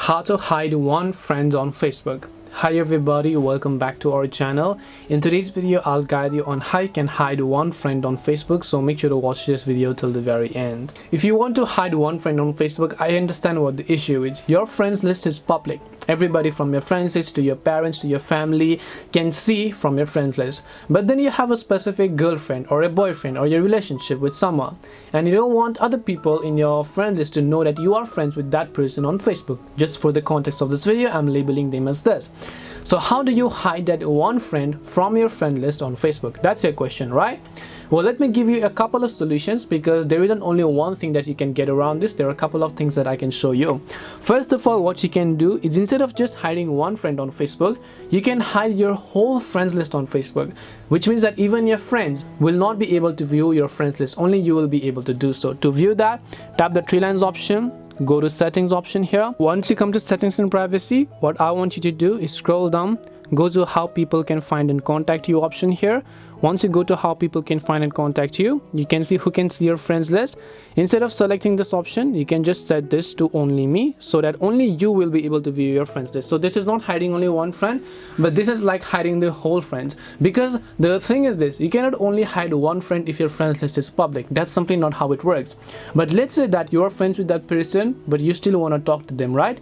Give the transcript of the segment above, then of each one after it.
How to hide one friend on Facebook. Hi everybody, welcome back to our channel. In today's video I'll guide you on how you can hide one friend on Facebook, so make sure to watch this video till the very end. If you want to hide one friend on Facebook, I understand what the issue is. Your friends list is public. Everybody from your friends list to your parents to your family can see from your friends list. But then you have a specific girlfriend or a boyfriend or your relationship with someone, and you don't want other people in your friend list to know that you are friends with that person on Facebook. Just for the context of this video, I'm labeling them as this. So how do you hide that one friend from your friend list on Facebook? That's your question, right? Well, let me give you a couple of solutions, because there isn't only one thing that you can get around this. There are a couple of things that I can show you. First of all, what you can do is, instead of just hiding one friend on Facebook, you can hide your whole friends list on Facebook, which means that even your friends will not be able to view your friends list. Only you will be able to do so. To view that, tap the three lines option, go to settings option here. Once you come to settings and privacy, what I want you to do is scroll down, go to how people can find and contact you option here. Once you go to how people can find and contact you, you can see who can see your friends list. Instead of selecting this option, you can just set this to only me, so that only you will be able to view your friends list. So this is not hiding only one friend, but this is like hiding the whole friends. Because the thing is this, you cannot only hide one friend if your friends list is public. That's simply not how it works. But let's say that you are friends with that person, but you still want to talk to them, right?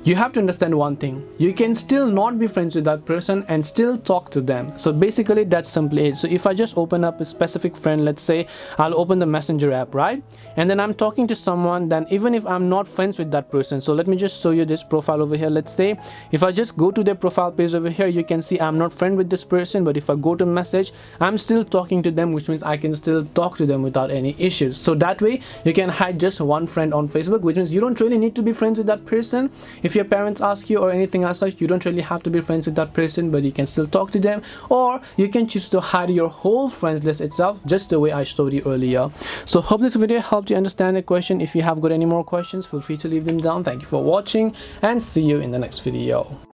You have to understand one thing: you can still not be friends with that person and still talk to them. So basically that's simply it. So if I just open up a specific friend, let's say I'll open the Messenger app, right? And then I'm talking to someone, then even if I'm not friends with that person, so let me just show you this profile over here. Let's say if I just go to their profile page over here, you can see I'm not friend with this person, but if I go to message, I'm still talking to them, which means I can still talk to them without any issues. So that way you can hide just one friend on Facebook, which means you don't really need to be friends with that person. If your parents ask you or anything as such, you don't really have to be friends with that person, but you can still talk to them. Or you can choose to hide your whole friends list itself, just the way I showed you earlier. So hope this video helped you understand the question. If you have got any more questions, feel free to leave them down. Thank you for watching, and see you in the next video.